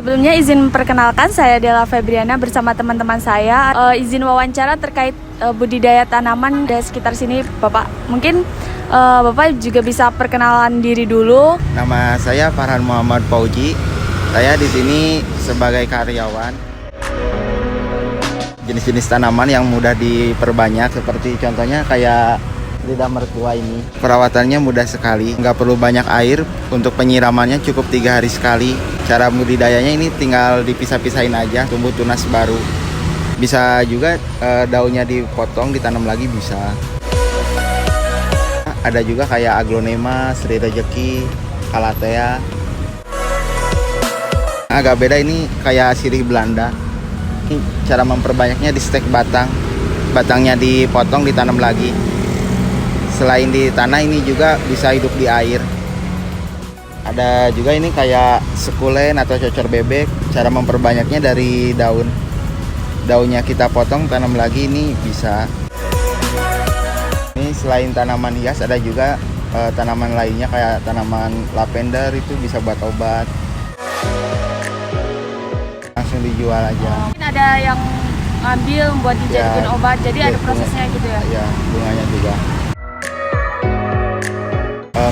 Sebelumnya izin memperkenalkan, saya Della Febriana bersama teman-teman saya. Izin wawancara terkait budidaya tanaman di sekitar sini, Bapak. Mungkin Bapak juga bisa perkenalan diri dulu. Nama saya Farhan Muhammad Fauji. Saya di sini sebagai karyawan. Jenis-jenis tanaman yang mudah diperbanyak seperti contohnya kayak lidah mertua ini. Perawatannya mudah sekali, nggak perlu banyak air. Untuk penyiramannya cukup 3 hari sekali. Cara budidayanya ini tinggal dipisah-pisahin aja, tumbuh tunas baru. Bisa juga daunnya dipotong, ditanam lagi bisa. Ada juga kayak aglonema, sri rejeki, calathea. Agak beda ini kayak sirih Belanda. Ini cara memperbanyaknya di stek batang. Batangnya dipotong, ditanam lagi. Selain di tanah ini juga bisa hidup di air. Ada juga ini kayak sukulen atau cocor bebek. Cara memperbanyaknya dari daun. Daunnya kita potong, tanam lagi, ini bisa. Ini selain tanaman hias ada juga tanaman lainnya kayak tanaman lavender, itu bisa buat obat. Langsung dijual aja. Mungkin ada yang ngambil buat dijadikan obat, jadi ada prosesnya gitu ya? Iya, bunganya juga.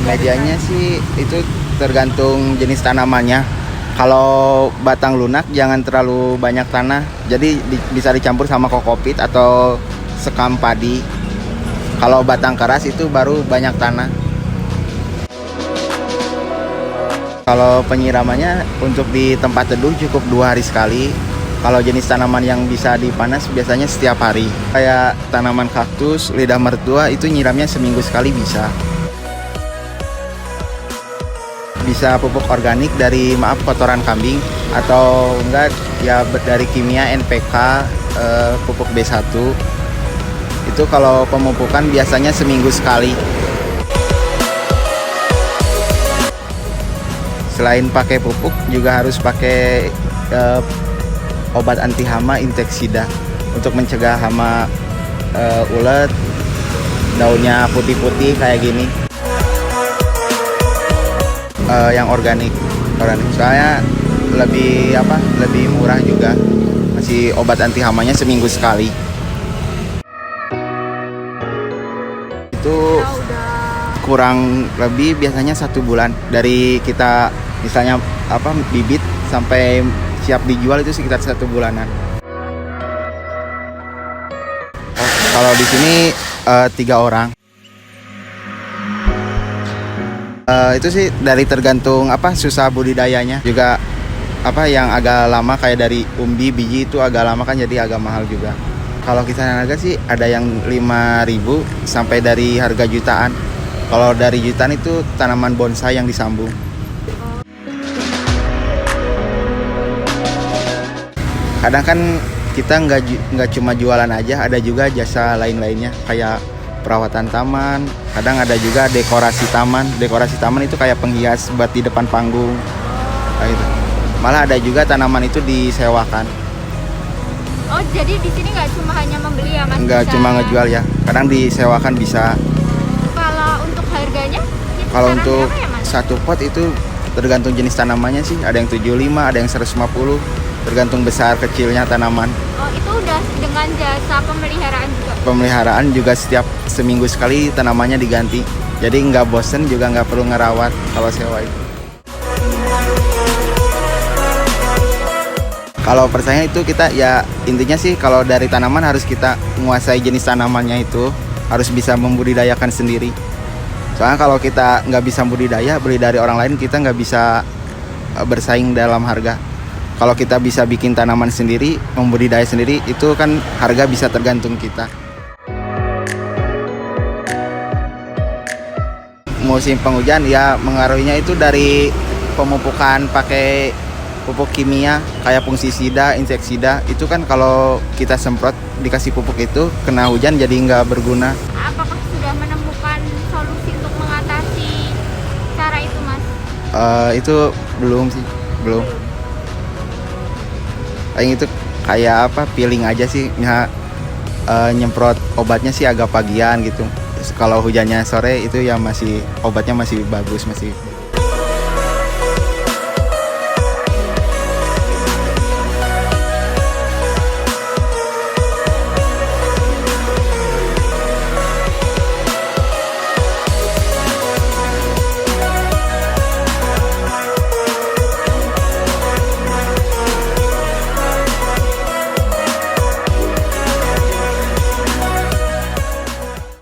Medianya sih itu tergantung jenis tanamannya. Kalau batang lunak jangan terlalu banyak tanah, jadi bisa dicampur sama kokopit atau sekam padi. Kalau batang keras itu baru banyak tanah. Kalau penyiramannya untuk di tempat teduh cukup 2 hari sekali. Kalau jenis tanaman yang bisa dipanas biasanya setiap hari. Kayak tanaman kaktus, lidah mertua itu nyiramnya seminggu sekali bisa. Bisa pupuk organik dari kotoran kambing atau enggak ya dari kimia NPK, pupuk B1. Itu kalau pemupukan biasanya seminggu sekali. Selain pakai pupuk juga harus pakai obat anti hama inseksida untuk mencegah hama ulet. Daunnya putih-putih kayak gini. Yang organik soalnya lebih murah juga, masih obat anti hamanya seminggu sekali. Itu kurang lebih biasanya 1 bulan dari kita misalnya bibit sampai siap dijual itu sekitar 1 bulanan. Kalau di sini 3 orang. Itu sih dari tergantung susah budidayanya juga, yang agak lama kayak dari umbi biji itu agak lama kan, jadi agak mahal juga. Kalau kisaran harga sih ada yang 5.000 sampai dari harga jutaan. Kalau dari jutaan itu tanaman bonsai yang disambung. Kadang kan kita nggak cuma jualan aja, ada juga jasa lain-lainnya kayak perawatan taman. Kadang ada juga dekorasi taman. Dekorasi taman itu kayak penghias buat di depan panggung. Kayak gitu. Malah ada juga tanaman itu disewakan. Oh, jadi di sini nggak cuma hanya membeli ya, Mas? Nggak cuma ngejual ya. Kadang disewakan bisa. Kalau untuk harganya? Kalau untuk berapa ya, Mas? 1 pot itu tergantung jenis tanamannya sih. Ada yang 75, ada yang 150. Tergantung besar kecilnya tanaman. Oh, itu udah dengan jasa pemeliharaan juga? Pemeliharaan juga setiap seminggu sekali tanamannya diganti. Jadi nggak bosen juga nggak perlu ngerawat kalau sewa itu. Kalau persaingan itu kita ya intinya sih kalau dari tanaman harus kita menguasai jenis tanamannya itu. Harus bisa membudidayakan sendiri. Soalnya kalau kita nggak bisa budidaya, beli dari orang lain kita nggak bisa bersaing dalam harga. Kalau kita bisa bikin tanaman sendiri, membudidaya sendiri, itu kan harga bisa tergantung kita. Musim penghujan ya mengaruhinya itu dari pemupukan pakai pupuk kimia kayak fungisida, inseksida. Itu kan kalau kita semprot dikasih pupuk itu kena hujan jadi nggak berguna. Apakah sudah menemukan solusi untuk mengatasi cara itu, Mas? Itu belum sih, belum. Itu kayak peeling aja sih, nyemprot obatnya sih agak pagian gitu. Kalau hujannya sore itu ya masih obatnya masih bagus, masih